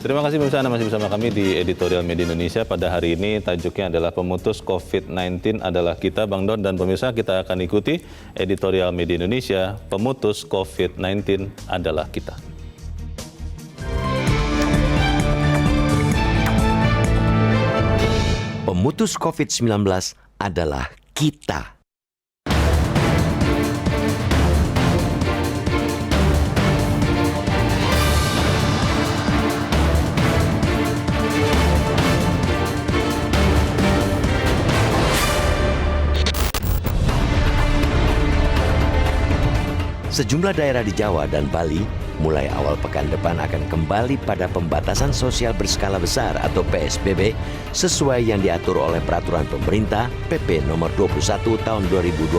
Terima kasih pemirsa, Anda masih bersama kami di Editorial Media Indonesia. Pada hari ini tajuknya adalah pemutus COVID-19 adalah kita, Bang Don. Dan pemirsa, kita akan ikuti Editorial Media Indonesia, pemutus COVID-19 adalah kita. Pemutus COVID-19 adalah kita. Sejumlah daerah di Jawa dan Bali mulai awal pekan depan akan kembali pada pembatasan sosial berskala besar atau PSBB sesuai yang diatur oleh peraturan pemerintah PP nomor 21 tahun 2020.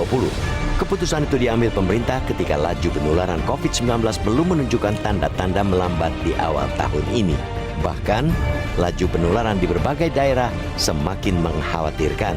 Keputusan itu diambil pemerintah ketika laju penularan COVID-19 belum menunjukkan tanda-tanda melambat di awal tahun ini. Bahkan, laju penularan di berbagai daerah semakin mengkhawatirkan.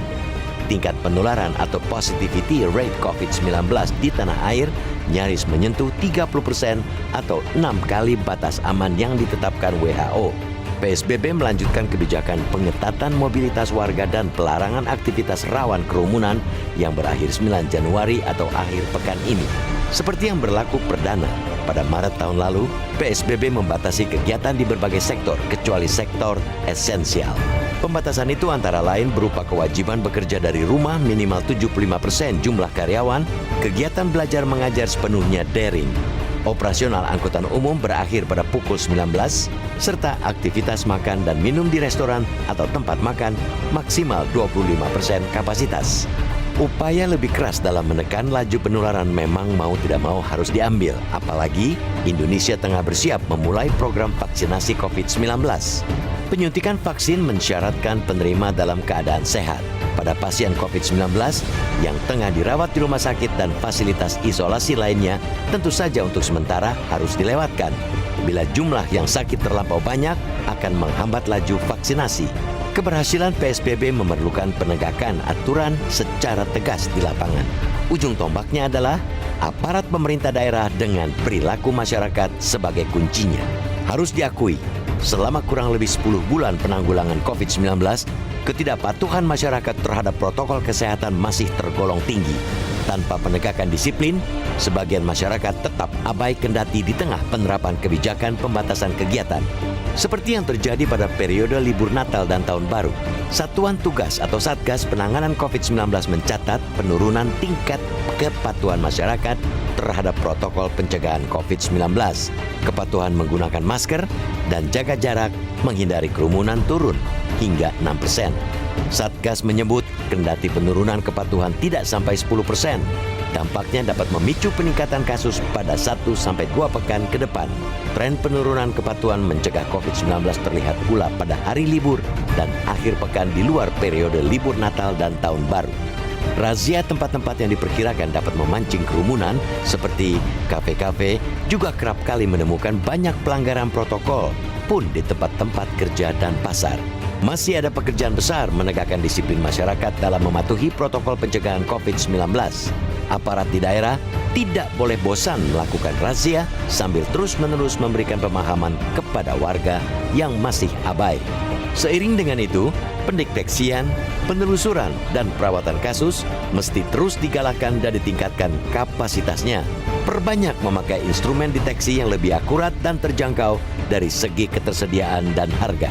Tingkat penularan atau positivity rate COVID-19 di tanah air nyaris menyentuh 30% atau 6 kali batas aman yang ditetapkan WHO. PSBB melanjutkan kebijakan pengetatan mobilitas warga dan pelarangan aktivitas rawan kerumunan yang berakhir 9 Januari atau akhir pekan ini. Seperti yang berlaku perdana, pada Maret tahun lalu, PSBB membatasi kegiatan di berbagai sektor kecuali sektor esensial. Pembatasan itu antara lain berupa kewajiban bekerja dari rumah minimal 75% jumlah karyawan, kegiatan belajar mengajar sepenuhnya daring, operasional angkutan umum berakhir pada pukul 19, serta aktivitas makan dan minum di restoran atau tempat makan maksimal 25% kapasitas. Upaya lebih keras dalam menekan laju penularan memang mau tidak mau harus diambil, apalagi Indonesia tengah bersiap memulai program vaksinasi COVID-19. Penyuntikan vaksin mensyaratkan penerima dalam keadaan sehat. Pada pasien COVID-19 yang tengah dirawat di rumah sakit dan fasilitas isolasi lainnya, tentu saja untuk sementara harus dilewatkan. Bila jumlah yang sakit terlampau banyak, akan menghambat laju vaksinasi. Keberhasilan PSBB memerlukan penegakan aturan secara tegas di lapangan. Ujung tombaknya adalah aparat pemerintah daerah dengan perilaku masyarakat sebagai kuncinya. Harus diakui, selama kurang lebih 10 bulan penanggulangan COVID-19, ketidakpatuhan masyarakat terhadap protokol kesehatan masih tergolong tinggi. Tanpa penegakan disiplin, sebagian masyarakat tetap abai kendati di tengah penerapan kebijakan pembatasan kegiatan. Seperti yang terjadi pada periode libur Natal dan Tahun Baru, Satuan Tugas atau Satgas Penanganan COVID-19 mencatat penurunan tingkat kepatuhan masyarakat terhadap protokol pencegahan COVID-19. Kepatuhan menggunakan masker dan jaga jarak menghindari kerumunan turun hingga 6%. Satgas menyebut kendati penurunan kepatuhan tidak sampai 10%, dampaknya dapat memicu peningkatan kasus pada 1-2 pekan ke depan. Tren penurunan kepatuhan mencegah COVID-19 terlihat pula pada hari libur dan akhir pekan di luar periode libur Natal dan Tahun Baru. Razia tempat-tempat yang diperkirakan dapat memancing kerumunan seperti kafe-kafe juga kerap kali menemukan banyak pelanggaran protokol pun di tempat-tempat kerja dan pasar. Masih ada pekerjaan besar menegakkan disiplin masyarakat dalam mematuhi protokol pencegahan COVID-19. Aparat di daerah tidak boleh bosan melakukan razia sambil terus-menerus memberikan pemahaman kepada warga yang masih abai. Seiring dengan itu, pendeteksian, penelusuran, dan perawatan kasus mesti terus digalakkan dan ditingkatkan kapasitasnya. Perbanyak memakai instrumen deteksi yang lebih akurat dan terjangkau dari segi ketersediaan dan harga.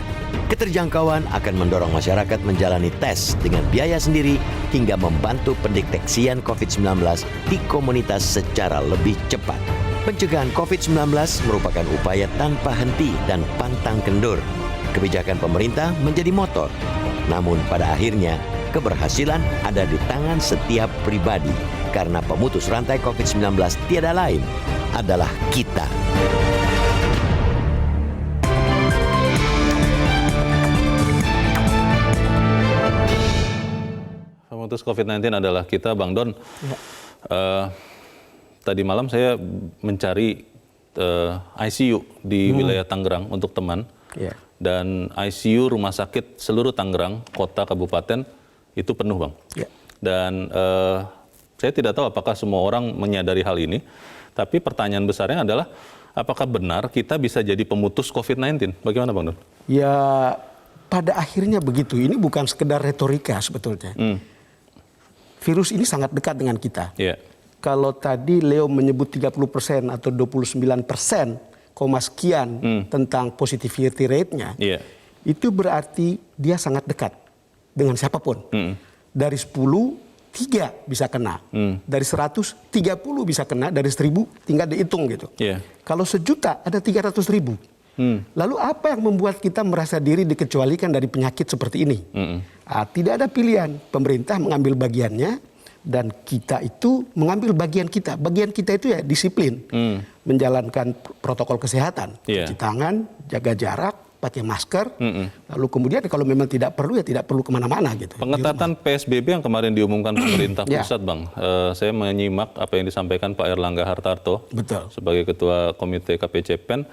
Keterjangkauan akan mendorong masyarakat menjalani tes dengan biaya sendiri hingga membantu pendeteksian COVID-19 di komunitas secara lebih cepat. Pencegahan COVID-19 merupakan upaya tanpa henti dan pantang kendur. Kebijakan pemerintah menjadi motor. Namun pada akhirnya, keberhasilan ada di tangan setiap pribadi karena pemutus rantai COVID-19 tiada lain adalah kita. Pemutus COVID-19 adalah kita, Bang Don. Ya. Tadi malam saya mencari ICU di wilayah Tangerang untuk teman. Ya. Dan ICU rumah sakit seluruh Tangerang, kota, kabupaten, itu penuh, Bang. Ya. Dan saya tidak tahu apakah semua orang menyadari hal ini, tapi pertanyaan besarnya adalah apakah benar kita bisa jadi pemutus COVID-19? Bagaimana Bang Don? Ya pada akhirnya begitu. Ini bukan sekedar retorika sebetulnya. Virus ini sangat dekat dengan kita. Iya. Kalau tadi Leo menyebut 30% atau 29%, sekian tentang positivity rate-nya, Iya. itu berarti dia sangat dekat dengan siapapun. Dari 10, 3 bisa kena. Dari 100, 30 bisa kena. Dari 1000, tinggal dihitung gitu. Iya. Kalau sejuta, ada 300.000. Lalu apa yang membuat kita merasa diri dikecualikan dari penyakit seperti ini? Tidak ada pilihan. Pemerintah mengambil bagiannya dan kita itu mengambil bagian kita. Bagian kita itu ya disiplin. Menjalankan protokol kesehatan. Iya. Cuci tangan, jaga jarak, pakai masker. Lalu kemudian kalau memang tidak perlu ya tidak perlu kemana-mana gitu. Pengetatan PSBB yang kemarin diumumkan pemerintah Ya. pusat, Bang. Saya menyimak apa yang disampaikan Pak Erlangga Hartarto Betul. sebagai Ketua Komite KPCPEN,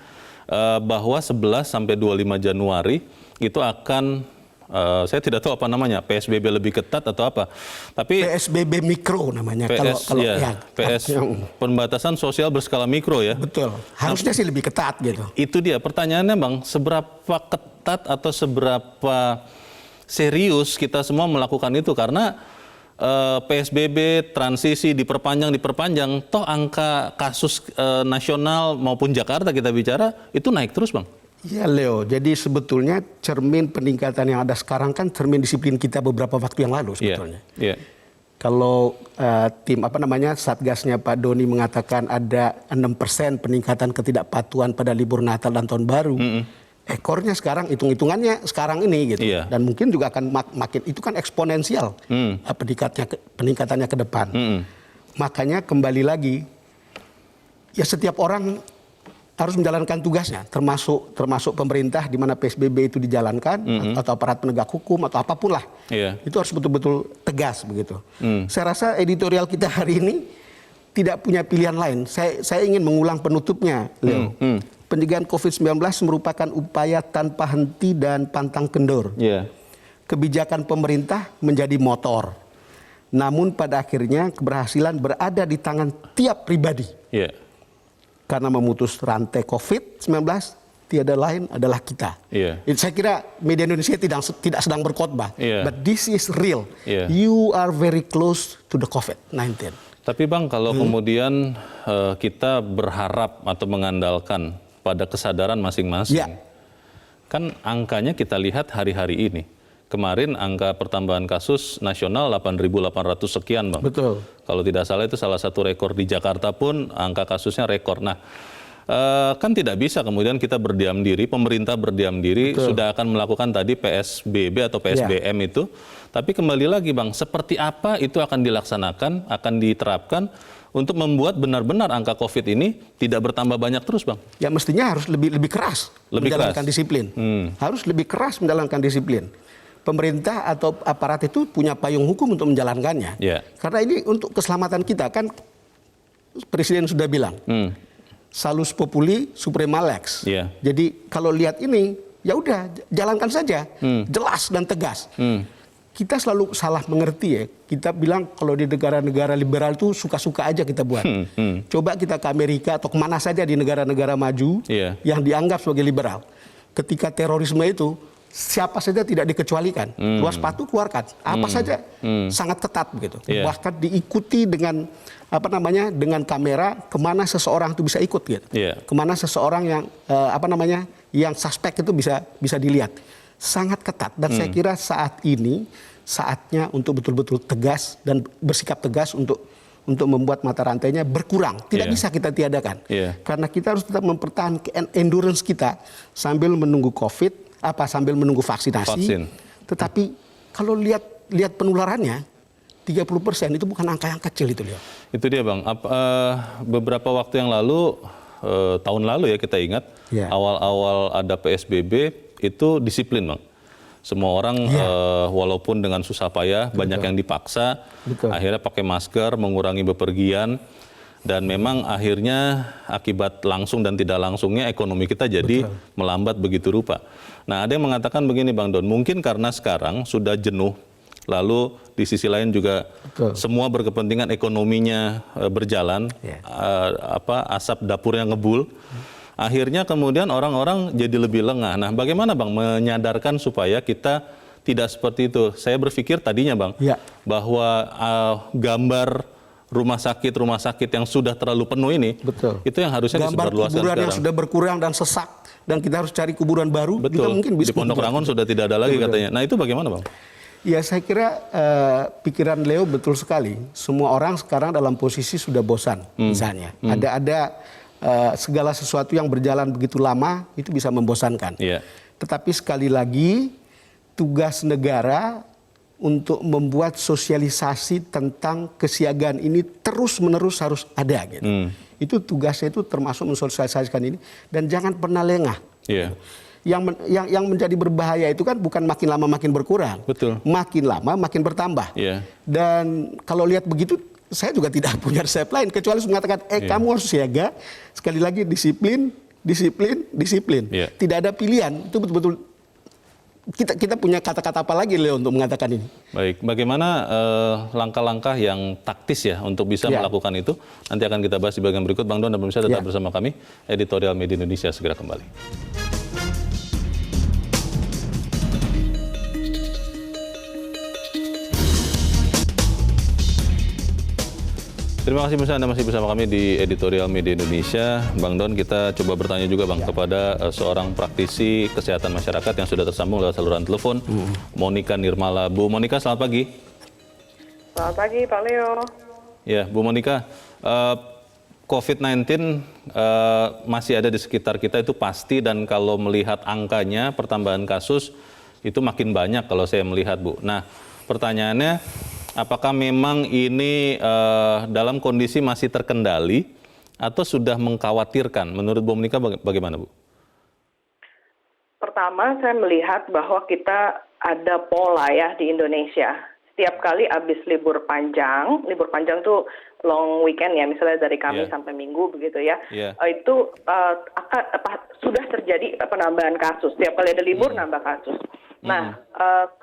bahwa 11 sampai 25 Januari itu akan, saya tidak tahu apa namanya, PSBB lebih ketat atau apa. Tapi PSBB mikro namanya. pembatasan sosial berskala mikro ya. Betul. Harusnya sih lebih ketat gitu. Itu dia pertanyaannya, Bang, seberapa ketat atau seberapa serius kita semua melakukan itu, karena PSBB transisi diperpanjang, toh angka kasus nasional maupun Jakarta kita bicara itu naik terus, Bang. Ya Leo, jadi sebetulnya cermin peningkatan yang ada sekarang kan cermin disiplin kita beberapa waktu yang lalu sebetulnya. Iya. Kalau tim Satgasnya Pak Doni mengatakan ada 6% peningkatan ketidakpatuhan pada libur Natal dan Tahun Baru. Ekornya sekarang, hitung-hitungannya sekarang ini gitu. Iya. Dan mungkin juga akan makin, itu kan eksponensial peningkatannya ke depan. Makanya kembali lagi, ya setiap orang harus menjalankan tugasnya, termasuk pemerintah di mana PSBB itu dijalankan, atau aparat penegak hukum atau apapun lah. Iya. Itu harus betul-betul tegas begitu. Saya rasa editorial kita hari ini tidak punya pilihan lain. Saya ingin mengulang penutupnya, Leo. Pencegahan COVID-19 merupakan upaya tanpa henti dan pantang kendor. Iya. Kebijakan pemerintah menjadi motor. Namun pada akhirnya keberhasilan berada di tangan tiap pribadi. Iya. Karena memutus rantai COVID-19 tiada lain adalah kita. Iya. Saya kira media Indonesia tidak sedang berkhotbah. Iya. But this is real. Iya. You are very close to the COVID-19. Tapi Bang, kalau kemudian kita berharap atau mengandalkan pada kesadaran masing-masing, Ya. kan angkanya kita lihat hari-hari ini. Kemarin angka pertambahan kasus nasional 8.800 sekian, Bang. Betul. Kalau tidak salah itu salah satu rekor di Jakarta pun angka kasusnya rekor. Nah, kan tidak bisa kemudian kita berdiam diri, pemerintah berdiam diri, sudah akan melakukan tadi PSBB atau PSBM itu. Tapi kembali lagi, Bang, seperti apa itu akan dilaksanakan, akan diterapkan untuk membuat benar-benar angka COVID ini tidak bertambah banyak terus, Bang? Ya mestinya harus lebih keras menjalankan disiplin. Harus lebih keras menjalankan disiplin. Pemerintah atau aparat itu punya payung hukum untuk menjalankannya. Ya. Karena ini untuk keselamatan kita, kan Presiden sudah bilang, salus populi suprema lex. Ya. Jadi kalau lihat ini, ya udah jalankan saja, jelas dan tegas. Kita selalu salah mengerti ya. Kita bilang kalau di negara-negara liberal itu suka-suka aja kita buat. Coba kita ke Amerika atau kemana saja di negara-negara maju yang dianggap sebagai liberal. Ketika terorisme itu, siapa saja tidak dikecualikan. Keluar sepatu keluarkan. Apa saja sangat ketat begitu. Bahkan diikuti dengan dengan kamera kemana seseorang itu bisa ikut gitu. Kemana seseorang yang yang suspek itu bisa dilihat. Sangat ketat, dan saya kira saat ini saatnya untuk betul-betul tegas dan bersikap tegas untuk membuat mata rantainya berkurang. Tidak bisa kita tiadakan. Karena kita harus tetap mempertahankan endurance kita sambil menunggu sambil menunggu vaksinasi. Tetapi kalau lihat penularannya 30% itu bukan angka yang kecil itu, Leo. Itu dia, Bang. Beberapa waktu yang lalu, tahun lalu ya kita ingat, awal-awal ada PSBB itu disiplin, Bang. Semua orang walaupun dengan susah payah, banyak yang dipaksa, akhirnya pakai masker, mengurangi bepergian, dan memang akhirnya akibat langsung dan tidak langsungnya ekonomi kita jadi melambat begitu rupa. Nah, ada yang mengatakan begini, Bang Don, mungkin karena sekarang sudah jenuh lalu di sisi lain juga semua berkepentingan ekonominya berjalan, asap dapurnya ngebul. Akhirnya kemudian orang-orang jadi lebih lengah. Nah, bagaimana Bang menyadarkan supaya kita tidak seperti itu? Saya berpikir tadinya Bang, bahwa gambar rumah sakit yang sudah terlalu penuh ini, itu yang harusnya disebarluaskan kuburan sekarang. yang sudah berkurang dan sesak, dan kita harus cari kuburan baru, juga mungkin bisa. Di Pondok Rangon sudah tidak ada lagi katanya. Nah, itu bagaimana Bang? Ya, saya kira pikiran Leo betul sekali. Semua orang sekarang dalam posisi sudah bosan, misalnya. Ada segala sesuatu yang berjalan begitu lama itu bisa membosankan. Tetapi sekali lagi tugas negara untuk membuat sosialisasi tentang kesiagaan ini terus-menerus harus ada gitu. Itu tugasnya, itu termasuk mensosialisasikan ini, dan jangan pernah lengah. Yang menjadi berbahaya itu kan bukan makin lama makin berkurang. Makin lama makin bertambah. Dan kalau lihat begitu, saya juga tidak punya resep lain kecuali mengatakan kamu harus siaga. Sekali lagi disiplin. Tidak ada pilihan. Itu betul-betul kita punya kata-kata apa lagi Leo untuk mengatakan ini. Baik, bagaimana langkah-langkah yang taktis ya untuk bisa melakukan itu? Nanti akan kita bahas di bagian berikut. Bang Don dan pemirsa tetap bersama kami. Editorial Media Indonesia segera kembali. Terima kasih pemirsa, Anda masih bersama kami di Editorial Media Indonesia. Bang Don, kita coba bertanya juga Bang kepada seorang praktisi kesehatan masyarakat yang sudah tersambung lewat saluran telepon, Monika Nirmala. Bu Monika, selamat pagi. Selamat pagi Pak Leo. Ya, Bu Monika, COVID-19 masih ada di sekitar kita, itu pasti, dan kalau melihat angkanya pertambahan kasus itu makin banyak kalau saya melihat Bu. Nah, pertanyaannya, apakah memang ini dalam kondisi masih terkendali atau sudah mengkhawatirkan? Menurut Bu Monika bagaimana Bu? Pertama, saya melihat bahwa kita ada pola ya di Indonesia. Setiap kali habis libur panjang tuh long weekend ya, misalnya dari Kamis sampai Minggu begitu ya, itu sudah terjadi penambahan kasus. Setiap kali ada libur nambah kasus. Nah,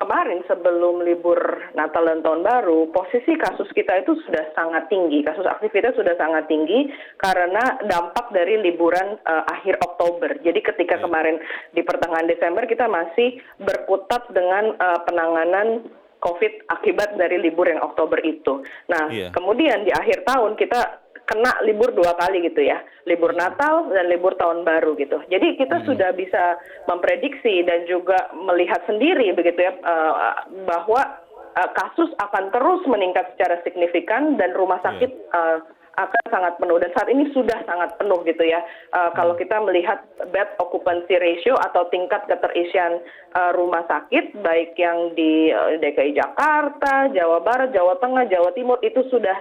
kemarin sebelum libur Natal dan Tahun Baru, posisi kasus kita itu sudah sangat tinggi. Kasus aktivitas sudah sangat tinggi karena dampak dari liburan akhir Oktober. Jadi ketika kemarin di pertengahan Desember kita masih berkutat dengan penanganan COVID akibat dari libur yang Oktober itu. Nah, kemudian di akhir tahun kita kena libur 2 kali gitu ya, libur Natal dan libur Tahun Baru gitu. Jadi kita sudah bisa memprediksi dan juga melihat sendiri begitu ya, bahwa kasus akan terus meningkat secara signifikan dan rumah sakit akan sangat penuh, dan saat ini sudah sangat penuh gitu ya. Kalau kita melihat bed occupancy ratio atau tingkat keterisian rumah sakit baik yang di DKI Jakarta, Jawa Barat, Jawa Tengah, Jawa Timur itu sudah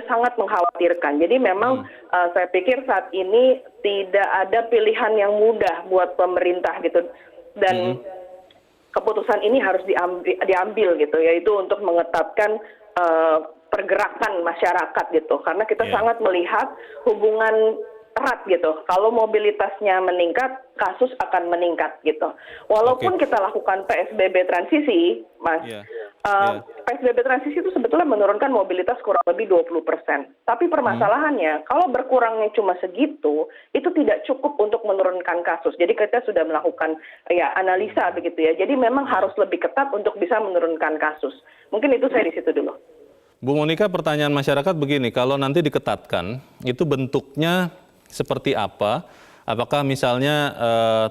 sangat mengkhawatirkan. Jadi memang saya pikir saat ini tidak ada pilihan yang mudah buat pemerintah gitu, dan keputusan ini harus diambil gitu, yaitu untuk mengetatkan pergerakan masyarakat gitu, karena kita sangat melihat hubungan erat gitu. Kalau mobilitasnya meningkat, kasus akan meningkat gitu. Walaupun kita lakukan PSBB transisi, Mas, PSBB transisi itu sebetulnya menurunkan mobilitas kurang lebih 20%. Tapi permasalahannya, kalau berkurangnya cuma segitu, itu tidak cukup untuk menurunkan kasus. Jadi kita sudah melakukan analisa begitu ya. Jadi memang harus lebih ketat untuk bisa menurunkan kasus. Mungkin itu saya di situ dulu. Bu Monika, pertanyaan masyarakat begini, kalau nanti diketatkan, itu bentuknya seperti apa? Apakah misalnya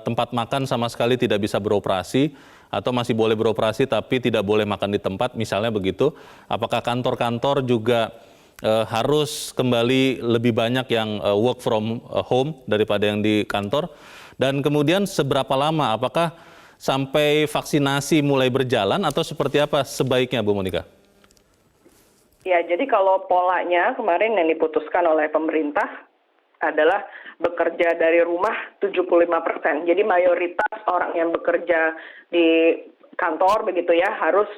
tempat makan sama sekali tidak bisa beroperasi, atau masih boleh beroperasi tapi tidak boleh makan di tempat, misalnya begitu? Apakah kantor-kantor juga harus kembali lebih banyak yang work from home daripada yang di kantor? Dan kemudian seberapa lama? Apakah sampai vaksinasi mulai berjalan atau seperti apa sebaiknya, Bu Monika? Ya, jadi kalau polanya kemarin yang diputuskan oleh pemerintah adalah bekerja dari rumah 75%. Jadi mayoritas orang yang bekerja di kantor begitu ya harus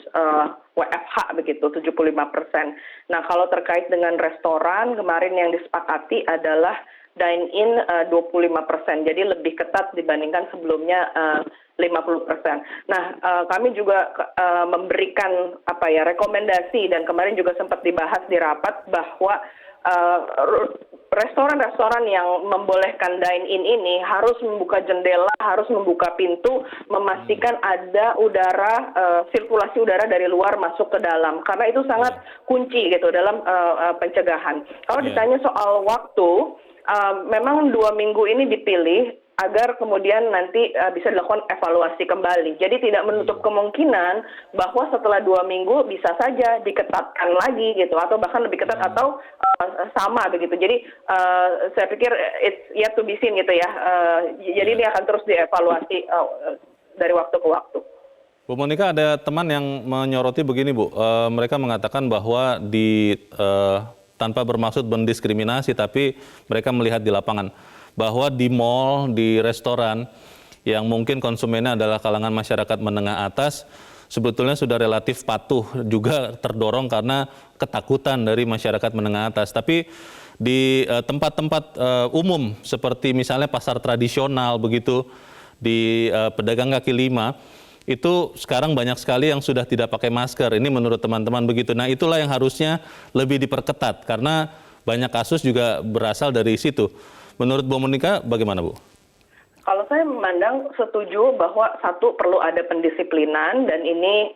WFH begitu, 75%. Nah, kalau terkait dengan restoran, kemarin yang disepakati adalah dine-in 25%, jadi lebih ketat dibandingkan sebelumnya 50%. Nah, kami juga memberikan rekomendasi, dan kemarin juga sempat dibahas di rapat bahwa restoran-restoran yang membolehkan dine-in ini harus membuka jendela, harus membuka pintu, memastikan ada udara, sirkulasi udara dari luar masuk ke dalam, karena itu sangat kunci gitu dalam pencegahan. Kalau ditanya soal waktu, memang 2 minggu ini dipilih agar kemudian nanti bisa dilakukan evaluasi kembali. Jadi tidak menutup kemungkinan bahwa setelah 2 minggu bisa saja diketatkan lagi gitu, atau bahkan lebih ketat atau sama begitu. Jadi saya pikir it's yet to be seen gitu ya. Jadi ini akan terus dievaluasi dari waktu ke waktu. Bu Monika, ada teman yang menyoroti begini, Bu. Mereka mengatakan bahwa tanpa bermaksud mendiskriminasi, tapi mereka melihat di lapangan bahwa di mal, di restoran yang mungkin konsumennya adalah kalangan masyarakat menengah atas, sebetulnya sudah relatif patuh, juga terdorong karena ketakutan dari masyarakat menengah atas. Tapi di tempat-tempat umum seperti misalnya pasar tradisional begitu, di pedagang kaki lima, itu sekarang banyak sekali yang sudah tidak pakai masker. Ini menurut teman-teman begitu. Nah, itulah yang harusnya lebih diperketat karena banyak kasus juga berasal dari situ. Menurut Bu Monika bagaimana, Bu? Kalau saya memandang setuju bahwa satu perlu ada pendisiplinan, dan ini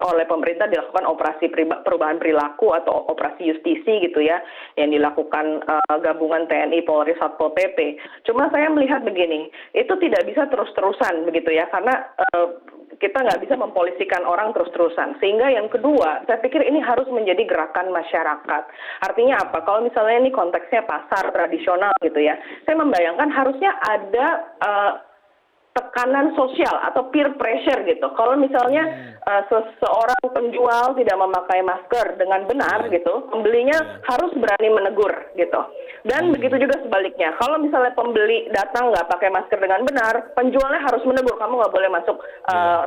oleh pemerintah dilakukan operasi perubahan perilaku atau operasi justisi gitu ya, yang dilakukan gabungan TNI, Polri, Satpol PP. Cuma saya melihat begini, itu tidak bisa terus-terusan begitu ya, karena kita nggak bisa mempolisikan orang terus-terusan. Sehingga yang kedua, saya pikir ini harus menjadi gerakan masyarakat. Artinya apa? Kalau misalnya ini konteksnya pasar tradisional gitu ya, saya membayangkan harusnya ada tekanan sosial atau peer pressure gitu. Kalau misalnya seseorang penjual tidak memakai masker dengan benar gitu, pembelinya harus berani menegur gitu. Dan begitu juga sebaliknya. Kalau misalnya pembeli datang nggak pakai masker dengan benar, penjualnya harus menegur, kamu nggak boleh masuk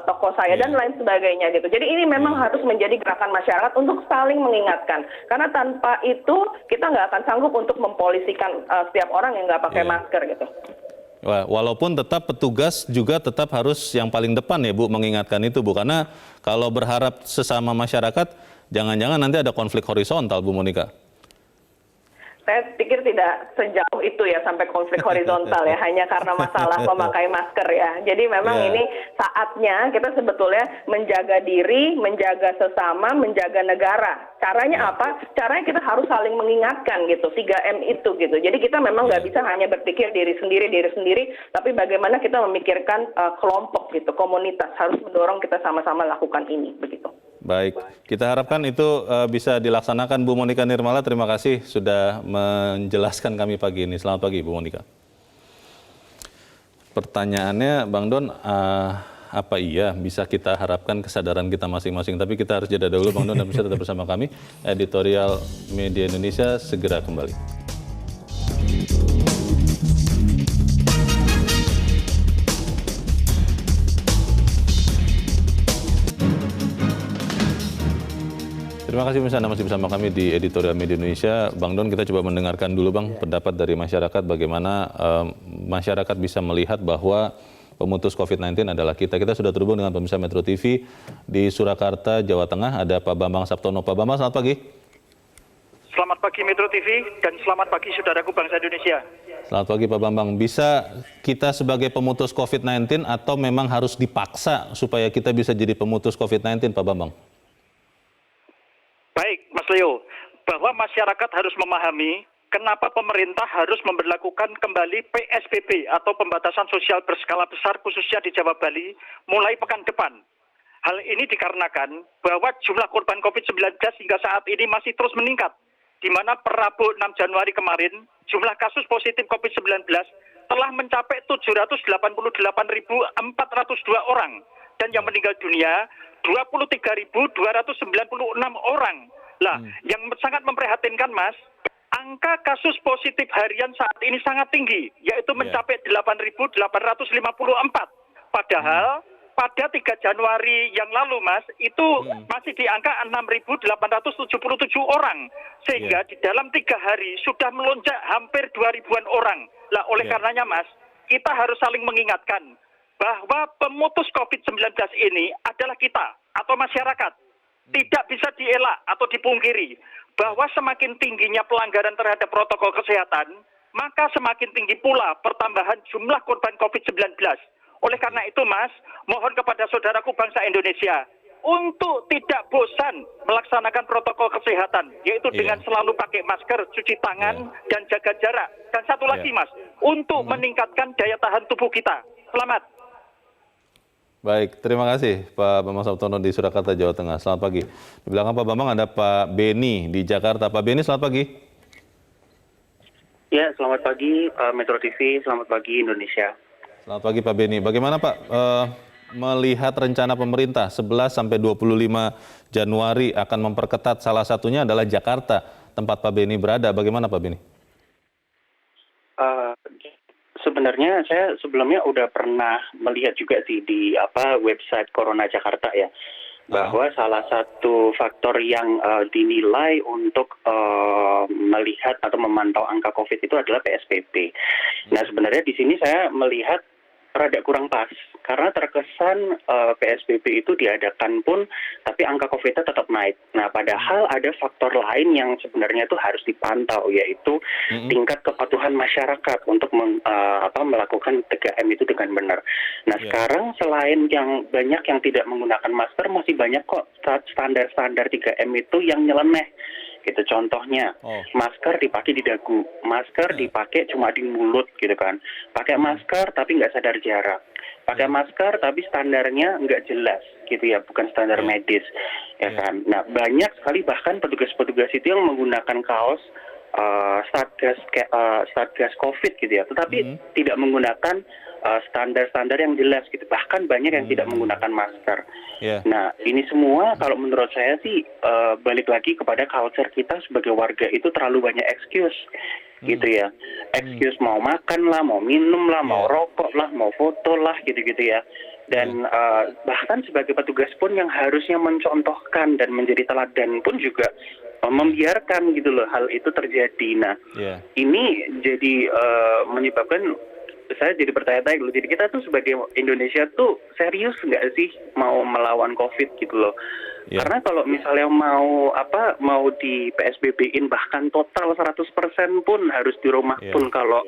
toko saya dan lain sebagainya gitu. Jadi ini memang harus menjadi gerakan masyarakat untuk saling mengingatkan. Karena tanpa itu kita nggak akan sanggup untuk mempolisikan setiap orang yang nggak pakai masker gitu. Walaupun tetap petugas juga tetap harus yang paling depan ya, Bu, mengingatkan itu, Bu. Karena kalau berharap sesama masyarakat, jangan-jangan nanti ada konflik horizontal, Bu Monika. Saya pikir tidak sejauh itu ya, sampai konflik horizontal ya, hanya karena masalah memakai masker ya. Jadi memang ini saatnya kita sebetulnya menjaga diri, menjaga sesama, menjaga negara. Caranya apa? Caranya kita harus saling mengingatkan gitu, 3M itu gitu. Jadi kita memang nggak bisa hanya berpikir diri sendiri, tapi bagaimana kita memikirkan kelompok gitu, komunitas. Harus mendorong kita sama-sama lakukan ini begitu. Baik, kita harapkan itu bisa dilaksanakan. Bu Monika Nirmala, terima kasih sudah menjelaskan kami pagi ini. Selamat pagi, Bu Monika. Pertanyaannya, Bang Don, apa iya bisa kita harapkan kesadaran kita masing-masing? Tapi kita harus jeda dulu, Bang Don, dan bisa tetap bersama kami. Editorial Media Indonesia segera kembali. Terima kasih Anda masih bersama kami di Editorial Media Indonesia. Bang Don, kita coba mendengarkan dulu Bang pendapat dari masyarakat, bagaimana masyarakat bisa melihat bahwa pemutus COVID-19 adalah kita. Kita sudah terhubung dengan pemirsa Metro TV di Surakarta, Jawa Tengah. Ada Pak Bambang Saptono. Pak Bambang, selamat pagi. Selamat pagi Metro TV dan selamat pagi saudaraku bangsa Indonesia. Selamat pagi Pak Bambang. Bisa kita sebagai pemutus COVID-19 atau memang harus dipaksa supaya kita bisa jadi pemutus COVID-19, Pak Bambang? Baik, Mas Leo, bahwa masyarakat harus memahami kenapa pemerintah harus memberlakukan kembali PSBB atau pembatasan sosial berskala besar khususnya di Jawa Bali mulai pekan depan. Hal ini dikarenakan bahwa jumlah korban COVID-19 hingga saat ini masih terus meningkat, di mana per Rabu 6 Januari kemarin jumlah kasus positif COVID-19 telah mencapai 788.402 orang dan yang meninggal dunia 23.296 orang. Lah, yang sangat memprihatinkan Mas, angka kasus positif harian saat ini sangat tinggi, yaitu mencapai 8.854. Padahal pada 3 Januari yang lalu, Mas, itu masih di angka 6.877 orang. Sehingga di dalam 3 hari sudah melonjak hampir 2.000-an orang. Lah, oleh karenanya, Mas, kita harus saling mengingatkan bahwa pemutus COVID-19 ini adalah kita atau masyarakat. Tidak bisa dielak atau dipungkiri bahwa semakin tingginya pelanggaran terhadap protokol kesehatan, maka semakin tinggi pula pertambahan jumlah korban COVID-19. Oleh karena itu, Mas, mohon kepada saudaraku bangsa Indonesia untuk tidak bosan melaksanakan protokol kesehatan, yaitu dengan selalu pakai masker, cuci tangan, dan jaga jarak. Dan satu lagi, Mas, untuk meningkatkan daya tahan tubuh kita. Selamat. Baik, terima kasih Pak Bambang Sabtono di Surakarta, Jawa Tengah. Selamat pagi. Di belakang Pak Bambang ada Pak Beni di Jakarta. Pak Beni, selamat pagi. Ya, selamat pagi Metro TV, selamat pagi Indonesia. Selamat pagi Pak Beni. Bagaimana Pak melihat rencana pemerintah 11 sampai 25 Januari akan memperketat, salah satunya adalah Jakarta, tempat Pak Beni berada. Bagaimana Pak Beni? Sebenarnya saya sebelumnya udah pernah melihat juga sih di website Corona Jakarta ya, bahwa salah satu faktor yang dinilai untuk melihat atau memantau angka COVID itu adalah PSBB. Nah, sebenarnya di sini saya melihat rada kurang pas, karena terkesan PSBB itu diadakan pun, tapi angka COVID-nya tetap naik. Nah, padahal ada faktor lain yang sebenarnya itu harus dipantau, yaitu tingkat kepatuhan masyarakat untuk melakukan 3M itu dengan benar. Nah, sekarang selain yang banyak yang tidak menggunakan masker, masih banyak kok standar-standar 3M itu yang nyeleneh. Gitu, contohnya masker dipakai di dagu, masker dipakai cuma di mulut gitu kan, pakai masker tapi nggak sadar jarak, pakai masker tapi standarnya nggak jelas gitu ya, bukan standar medis ya kan. Nah, banyak sekali bahkan petugas-petugas itu yang menggunakan kaos Satgas COVID gitu ya, tetapi tidak menggunakan standar-standar yang jelas gitu, bahkan banyak yang tidak menggunakan masker. Nah, ini semua kalau menurut saya sih balik lagi kepada culture kita sebagai warga itu terlalu banyak excuse gitu ya, excuse mau makan lah, mau minum lah, mau rokok lah, mau foto lah gitu-gitu ya. Dan bahkan sebagai petugas pun yang harusnya mencontohkan dan menjadi teladan pun juga membiarkan gitu loh hal itu terjadi. Nah, ini jadi menyebabkan saya jadi bertanya-tanya gitu. Jadi kita tuh sebagai Indonesia tuh serius nggak sih mau melawan COVID gitu loh? Karena kalau misalnya mau di PSBB-in bahkan total 100% pun harus di rumah pun, kalau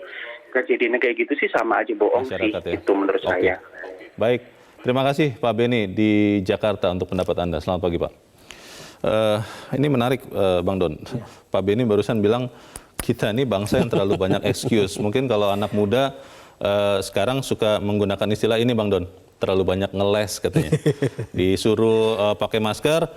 kejadian kayak gitu sih sama aja bohong sih, itu menurut saya. Baik, terima kasih Pak Beni di Jakarta untuk pendapat Anda. Selamat pagi Pak. Ini menarik Bang Don. Pak Beni barusan bilang kita ini bangsa yang terlalu banyak excuse. Mungkin kalau anak muda sekarang suka menggunakan istilah ini Bang Don, terlalu banyak ngeles katanya. Disuruh pakai masker,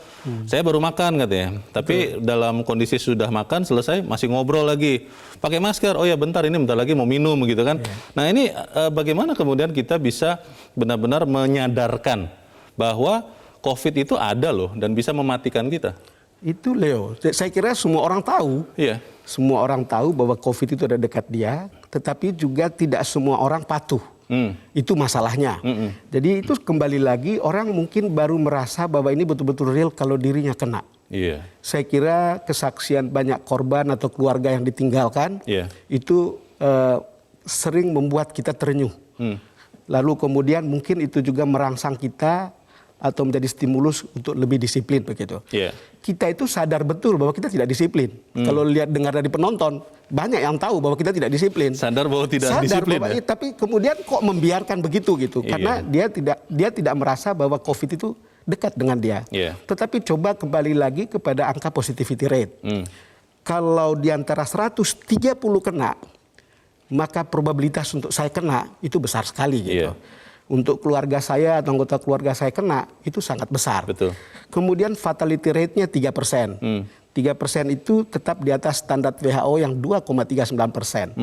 saya baru makan katanya. Tapi dalam kondisi sudah makan selesai masih ngobrol lagi. Pakai masker, oh ya bentar ini bentar lagi mau minum gitu kan. Nah, ini bagaimana kemudian kita bisa benar-benar menyadarkan bahwa COVID itu ada loh dan bisa mematikan kita. Itu Leo, saya kira semua orang tahu. Semua orang tahu bahwa COVID itu ada dekat dia, tetapi juga tidak semua orang patuh. Itu masalahnya. Jadi itu kembali lagi orang mungkin baru merasa bahwa ini betul-betul real kalau dirinya kena. Saya kira kesaksian banyak korban atau keluarga yang ditinggalkan itu sering membuat kita terenyuh. Lalu kemudian mungkin itu juga merangsang kita atau menjadi stimulus untuk lebih disiplin begitu. Kita itu sadar betul bahwa kita tidak disiplin. Kalau lihat dengar dari penonton, banyak yang tahu bahwa kita tidak disiplin. Sadar bahwa tidak disiplin. Bahwa, tapi kemudian kok membiarkan begitu gitu. Karena dia tidak merasa bahwa COVID itu dekat dengan dia. Tetapi coba kembali lagi kepada angka positivity rate. Kalau di antara 130 kena, maka probabilitas untuk saya kena itu besar sekali gitu. Untuk keluarga saya atau anggota keluarga saya kena, itu sangat besar. Kemudian fatality rate-nya 3%. 3% itu tetap di atas standar WHO yang 2,39%.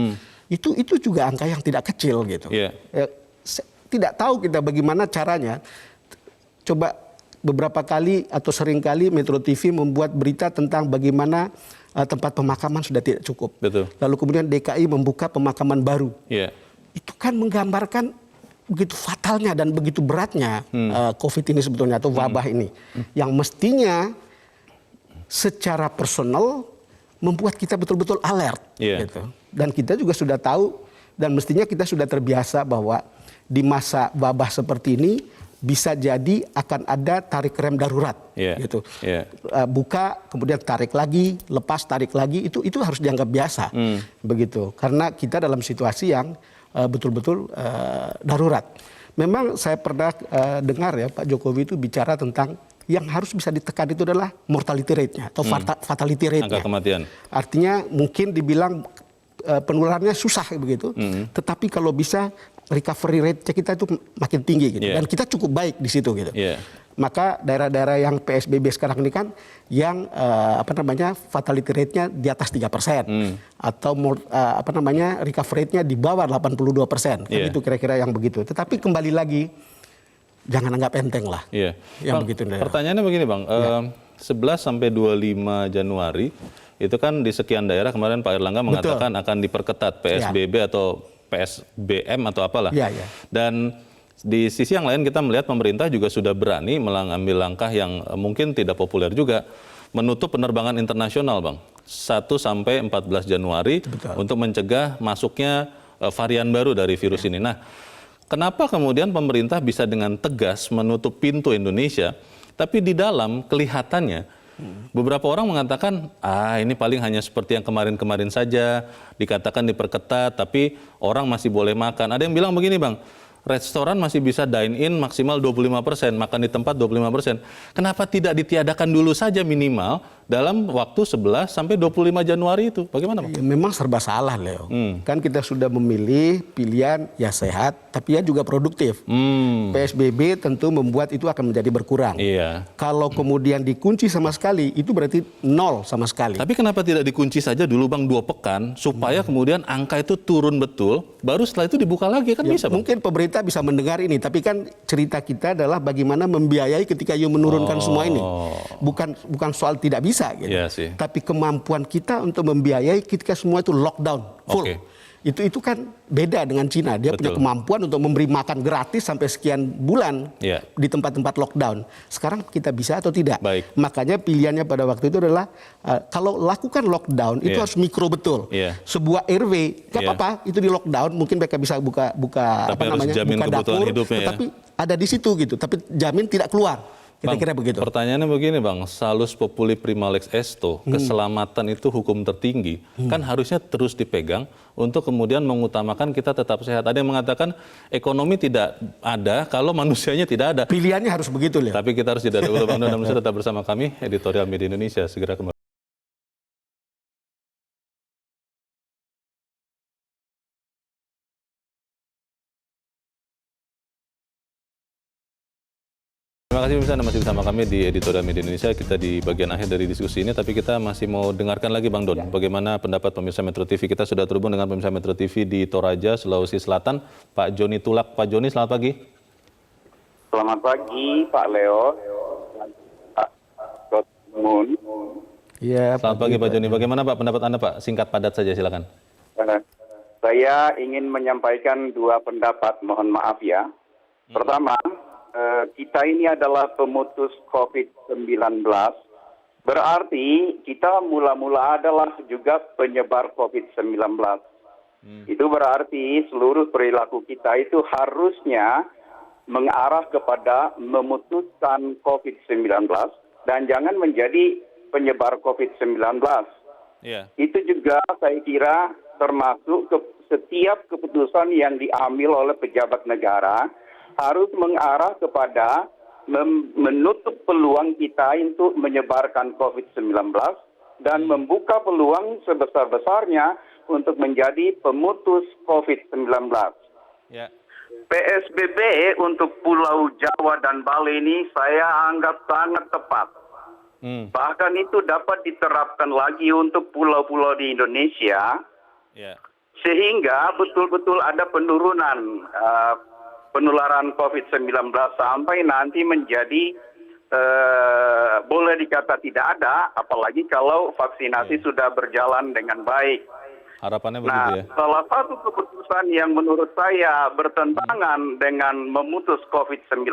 Itu juga angka yang tidak kecil gitu. Tidak tahu kita bagaimana caranya. Coba beberapa kali atau sering kali Metro TV membuat berita tentang bagaimana tempat pemakaman sudah tidak cukup. Lalu kemudian DKI membuka pemakaman baru. Itu kan menggambarkan begitu fatalnya dan begitu beratnya COVID ini sebetulnya, atau wabah ini, yang mestinya secara personal membuat kita betul-betul alert. Gitu. Dan kita juga sudah tahu, dan mestinya kita sudah terbiasa bahwa di masa wabah seperti ini bisa jadi akan ada tarik rem darurat, gitu. Buka, kemudian tarik lagi, lepas, tarik lagi, itu harus dianggap biasa, begitu. Karena kita dalam situasi yang betul-betul darurat. Memang saya pernah dengar ya Pak Jokowi itu bicara tentang yang harus bisa ditekan itu adalah mortality rate-nya atau fatality rate-nya. Angka kematian. Artinya mungkin dibilang penularannya susah begitu, tetapi kalau bisa recovery rate kita itu makin tinggi gitu. Dan kita cukup baik di situ gitu. Maka daerah-daerah yang PSBB sekarang ini kan yang fatality rate-nya di atas 3%, atau recovery rate-nya di bawah 82%. Kan itu kira-kira yang begitu. Tetapi kembali lagi jangan anggap enteng lah. Yang Bang, begitu. Pertanyaannya begini Bang, 11 sampai 25 Januari itu kan di sekian daerah kemarin Pak Erlangga mengatakan akan diperketat PSBB atau PSBM atau apalah. Dan di sisi yang lain kita melihat pemerintah juga sudah berani mengambil langkah yang mungkin tidak populer juga, menutup penerbangan internasional Bang 1 sampai 14 Januari untuk mencegah masuknya varian baru dari virus ini. Nah, kenapa kemudian pemerintah bisa dengan tegas menutup pintu Indonesia, tapi di dalam kelihatannya beberapa orang mengatakan, ini paling hanya seperti yang kemarin-kemarin saja, dikatakan diperketat, tapi orang masih boleh makan. Ada yang bilang begini Bang, restoran masih bisa dine-in maksimal 25%, makan di tempat 25%. Kenapa tidak ditiadakan dulu saja minimal dalam waktu 11 sampai 25 Januari itu? Bagaimana Bang? Memang serba salah Leo. Kan kita sudah memilih pilihan ya sehat, tapi ya juga produktif. PSBB tentu membuat itu akan menjadi berkurang. Kalau kemudian dikunci sama sekali, itu berarti nol sama sekali. Tapi kenapa tidak dikunci saja dulu Bang 2 pekan, supaya kemudian angka itu turun betul, baru setelah itu dibuka lagi, kan bisa Bang? Mungkin pemerintah bisa mendengar ini, tapi kan cerita kita adalah bagaimana membiayai ketika you menurunkan semua ini. Bukan soal tidak bisa. Gitu. Tapi kemampuan kita untuk membiayai ketika semua itu lockdown full. Itu kan beda dengan Cina. Dia punya kemampuan untuk memberi makan gratis sampai sekian bulan di tempat-tempat lockdown. Sekarang kita bisa atau tidak? Makanya pilihannya pada waktu itu adalah kalau lakukan lockdown itu harus mikro betul. Sebuah RW nggak apa-apa itu di lockdown, mungkin mereka bisa buka buka dapur, tetapi ada di situ gitu. Tapi jamin tidak keluar. Kira-kira begitu. Pertanyaannya begini Bang, salus populi prima lex esto, keselamatan itu hukum tertinggi, kan harusnya terus dipegang untuk kemudian mengutamakan kita tetap sehat. Ada yang mengatakan ekonomi tidak ada kalau manusianya tidak ada. Pilihannya harus begitu, Leo. Tapi kita harus jeda dulu Bang Don, dan tetap bersama kami, Editorial Media Indonesia, segera kembali. Terima kasih pemirsa, Anda masih bersama kami di Editorial Media Indonesia. Kita di bagian akhir dari diskusi ini, tapi kita masih mau dengarkan lagi Bang Don. Bagaimana pendapat pemirsa Metro TV? Kita sudah terhubung dengan pemirsa Metro TV di Toraja, Sulawesi Selatan, Pak Joni Tulak. Pak Joni, selamat pagi. Selamat pagi Pak Leo. Pak Dotmun. Selamat pagi Pak Joni. Bagaimana Pak pendapat Anda Pak? Singkat padat saja silakan. Saya ingin menyampaikan 2 pendapat, mohon maaf ya. Pertama, kita ini adalah pemutus COVID-19, berarti kita mula-mula adalah juga penyebar COVID-19. Itu berarti seluruh perilaku kita itu harusnya mengarah kepada memutuskan COVID-19 dan jangan menjadi penyebar COVID-19. Itu juga saya kira termasuk setiap keputusan yang diambil oleh pejabat negara harus mengarah kepada menutup peluang kita untuk menyebarkan COVID-19 dan membuka peluang sebesar-besarnya untuk menjadi pemutus COVID-19. PSBB untuk Pulau Jawa dan Bali ini saya anggap sangat tepat. Bahkan itu dapat diterapkan lagi untuk pulau-pulau di Indonesia, sehingga betul-betul ada penurunan penularan COVID-19 sampai nanti menjadi boleh dikata tidak ada, apalagi kalau vaksinasi sudah berjalan dengan baik. Harapannya begitu ya? Salah satu keputusan yang menurut saya bertentangan dengan memutus COVID-19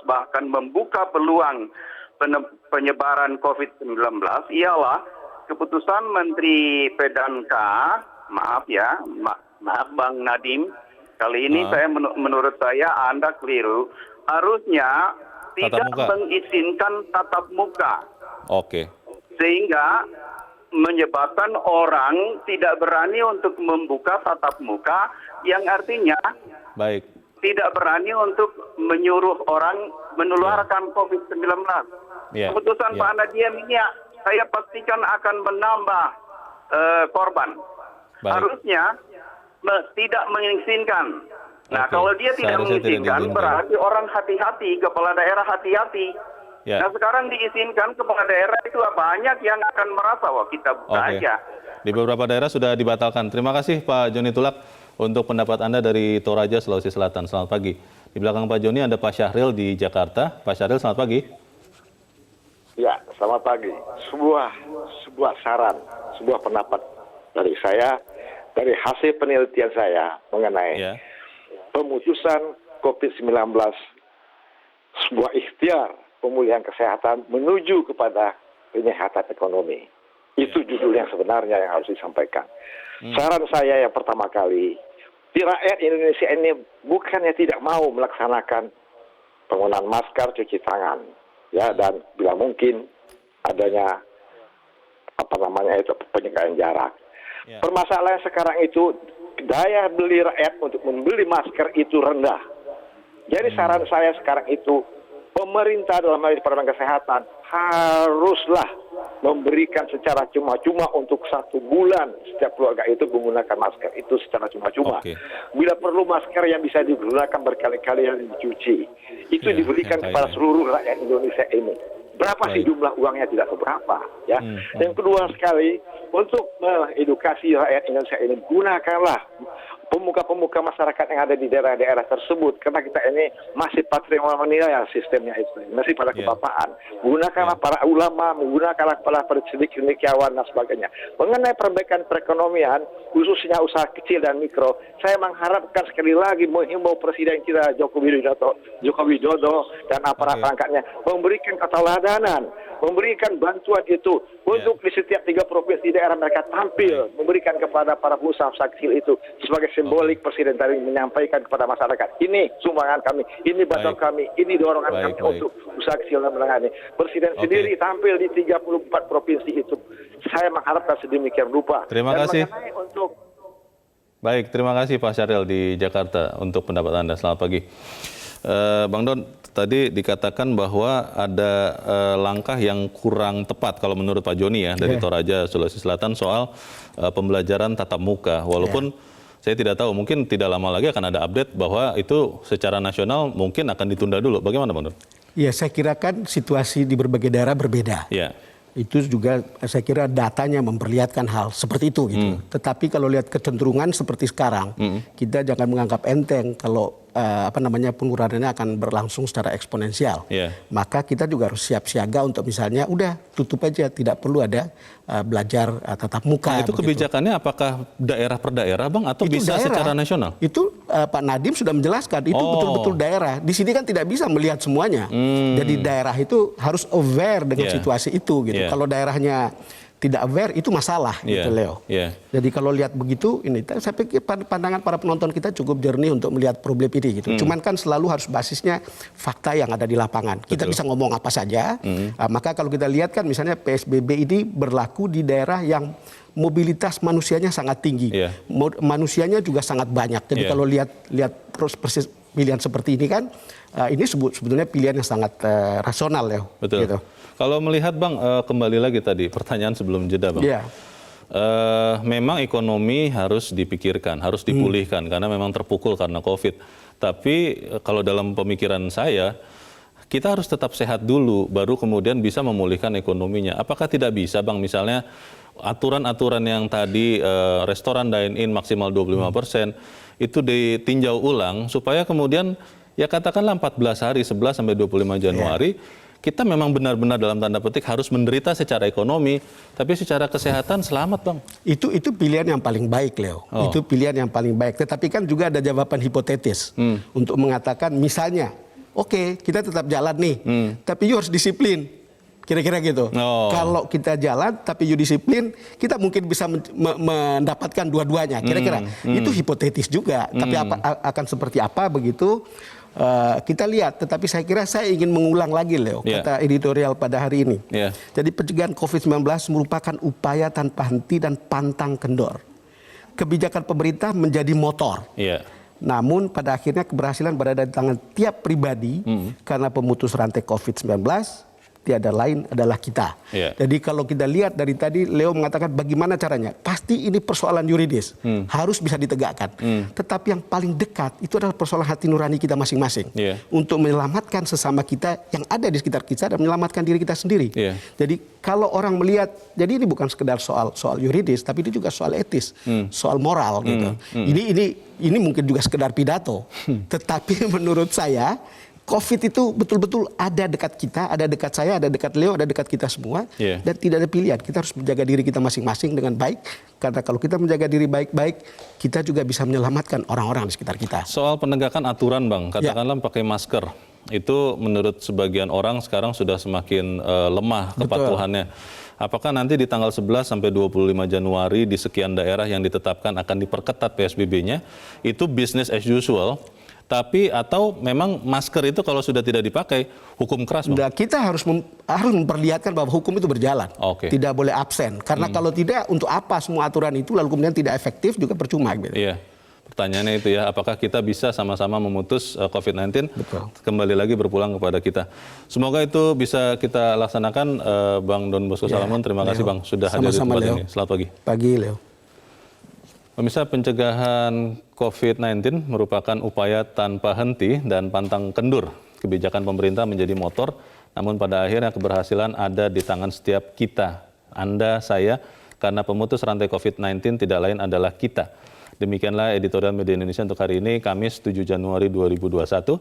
bahkan membuka peluang penyebaran COVID-19 ialah keputusan Menteri PDANK, maaf Bang Nadiem, kali ini menurut saya Anda keliru, harusnya tidak mengizinkan tatap muka. Oke. Sehingga menyebabkan orang tidak berani untuk membuka tatap muka yang artinya tidak berani untuk menyuruh orang menularkan COVID-19. Keputusan Pak Nadiem ini saya pastikan akan menambah korban. Harusnya tidak mengizinkan. Nah, kalau dia tidak mengizinkan berarti orang hati-hati, kepala daerah hati-hati. Nah, sekarang diizinkan kepala daerah itu banyak yang akan merasa wah kita buka aja. Di beberapa daerah sudah dibatalkan. Terima kasih Pak Joni Tulak untuk pendapat Anda dari Toraja, Sulawesi Selatan. Selamat pagi. Di belakang Pak Joni ada Pak Syahril di Jakarta. Pak Syahril, selamat pagi. Ya, selamat pagi. Sebuah saran, sebuah pendapat dari saya, dari hasil penelitian saya mengenai pemutusan COVID-19, sebuah ikhtiar pemulihan kesehatan menuju kepada penyehatan ekonomi. Itu judul yang sebenarnya yang harus disampaikan. Saran saya yang pertama kali, rakyat Indonesia ini bukannya tidak mau melaksanakan penggunaan masker, cuci tangan, dan bila mungkin adanya penjagaan jarak. Permasalahan sekarang itu daya beli rakyat untuk membeli masker itu rendah. Jadi saran saya sekarang itu pemerintah dalam hal ini Departemen Kesehatan haruslah memberikan secara cuma-cuma untuk 1 bulan setiap keluarga itu menggunakan masker itu secara cuma-cuma. Bila perlu masker yang bisa digunakan berkali-kali yang dicuci, itu diberikan kepada seluruh rakyat Indonesia ini. Berapa sih jumlah uangnya? Tidak seberapa. Yang kedua sekali, untuk mengedukasi rakyat Indonesia ini, gunakanlah pemuka-pemuka masyarakat yang ada di daerah-daerah tersebut, karena kita ini masih patrimonial sistemnya itu, masih pada kebapaan. Gunakanlah para ulama, menggunakanlah para cendekiawan dan sebagainya. Mengenai perbaikan perekonomian, khususnya usaha kecil dan mikro, saya mengharapkan sekali lagi menghimbau Presiden kita Joko Widodo dan aparat perangkatnya memberikan keteladanan, memberikan bantuan itu untuk di setiap 3 provinsi daerah mereka tampil, memberikan kepada para pengusaha kecil itu sebagai simbolik Presiden tadi menyampaikan kepada masyarakat, ini sumbangan kami, ini bantuan kami, ini dorongan kami untuk usaha kecil dan menengah ini. Presiden sendiri tampil di 34 provinsi itu. Saya mengharapkan sedemikian rupa. Terima kasih. Baik, terima kasih Pak Syahril di Jakarta untuk pendapat Anda. Selamat pagi. Bang Don, tadi dikatakan bahwa ada langkah yang kurang tepat kalau menurut Pak Joni dari Toraja, Sulawesi Selatan soal pembelajaran tatap muka. Walaupun saya tidak tahu, mungkin tidak lama lagi akan ada update bahwa itu secara nasional mungkin akan ditunda dulu. Bagaimana Bang Don? Ya, saya kira kan situasi di berbagai daerah berbeda. Itu juga saya kira datanya memperlihatkan hal seperti itu gitu. Tetapi kalau lihat kecenderungan seperti sekarang, kita jangan menganggap enteng kalau pengurangannya akan berlangsung secara eksponensial. Maka kita juga harus siap siaga untuk misalnya udah tutup aja, tidak perlu ada belajar tatap muka. Itu kebijakannya apakah daerah per daerah Bang atau itu bisa daerah, secara nasional? Itu Pak Nadiem sudah menjelaskan, itu betul-betul daerah. Di sini kan tidak bisa melihat semuanya. Jadi daerah itu harus aware dengan situasi itu gitu. Kalau daerahnya tidak aware itu masalah gitu Leo. Jadi kalau lihat begitu ini saya pikir pandangan para penonton kita cukup jernih untuk melihat problem ini gitu. Cuman kan selalu harus basisnya fakta yang ada di lapangan. Kita bisa ngomong apa saja. Maka kalau kita lihat kan misalnya PSBB ini berlaku di daerah yang mobilitas manusianya sangat tinggi. Manusianya juga sangat banyak. Jadi kalau lihat persis pilihan seperti ini kan ini sebetulnya pilihan yang sangat rasional ya. Betul. Gitu. Kalau melihat Bang, kembali lagi tadi pertanyaan sebelum jeda Bang. Memang ekonomi harus dipikirkan, harus dipulihkan karena memang terpukul karena COVID. Tapi kalau dalam pemikiran saya, kita harus tetap sehat dulu, baru kemudian bisa memulihkan ekonominya. Apakah tidak bisa Bang, misalnya aturan-aturan yang tadi restoran dine-in maksimal 25% itu ditinjau ulang supaya kemudian ya katakanlah 14 hari 11 sampai 25 Januari kita memang benar-benar dalam tanda petik harus menderita secara ekonomi, tapi secara kesehatan selamat, Bang. Itu pilihan yang paling baik, Leo. Itu pilihan yang paling baik. Tetapi kan juga ada jawaban hipotetis untuk mengatakan misalnya, oke, kita tetap jalan nih, tapi you harus disiplin. Kira-kira gitu. Kalau kita jalan tapi you disiplin, kita mungkin bisa mendapatkan dua-duanya. Kira-kira itu hipotetis juga. Tapi akan seperti apa begitu? Kita lihat, tetapi saya kira saya ingin mengulang lagi, Leo, kata editorial pada hari ini. Jadi pencegahan COVID-19 merupakan upaya tanpa henti dan pantang kendor. Kebijakan pemerintah menjadi motor. Namun pada akhirnya keberhasilan berada di tangan tiap pribadi karena pemutus rantai COVID-19 tiada lain adalah kita. Jadi kalau kita lihat dari tadi Leo mengatakan bagaimana caranya, pasti ini persoalan yuridis, harus bisa ditegakkan. Tetapi yang paling dekat itu adalah persoalan hati nurani kita masing-masing untuk menyelamatkan sesama kita yang ada di sekitar kita dan menyelamatkan diri kita sendiri. Jadi kalau orang melihat, jadi ini bukan sekedar soal yuridis, tapi itu juga soal etis, soal moral gitu. Ini mungkin juga sekedar pidato, tetapi menurut saya COVID itu betul-betul ada dekat kita, ada dekat saya, ada dekat Leo, ada dekat kita semua. Dan tidak ada pilihan. Kita harus menjaga diri kita masing-masing dengan baik. Karena kalau kita menjaga diri baik-baik, kita juga bisa menyelamatkan orang-orang di sekitar kita. Soal penegakan aturan, Bang, katakanlah pakai masker. Itu menurut sebagian orang sekarang sudah semakin lemah kepatuhannya. Apakah nanti di tanggal 11 sampai 25 Januari di sekian daerah yang ditetapkan akan diperketat PSBB-nya, itu business as usual? Tapi atau memang masker itu kalau sudah tidak dipakai hukum keras, Bang? Nah, kita harus memperlihatkan bahwa hukum itu berjalan, tidak boleh absen. Karena kalau tidak, untuk apa semua aturan itu lalu kemudian tidak efektif juga percuma. Gitu. Iya, pertanyaannya itu ya, apakah kita bisa sama-sama memutus COVID-19? Kembali lagi berpulang kepada kita. Semoga itu bisa kita laksanakan, Bang Don Bosco Salamon. Terima kasih, Bang, sudah hadir di tempat ini. Selamat pagi. Pagi, Leo. Pemirsa, pencegahan COVID-19 merupakan upaya tanpa henti dan pantang kendur. Kebijakan pemerintah menjadi motor, namun pada akhirnya keberhasilan ada di tangan setiap kita. Anda, saya, karena pemutus rantai COVID-19 tidak lain adalah kita. Demikianlah editorial Media Indonesia untuk hari ini, Kamis 7 Januari 2021.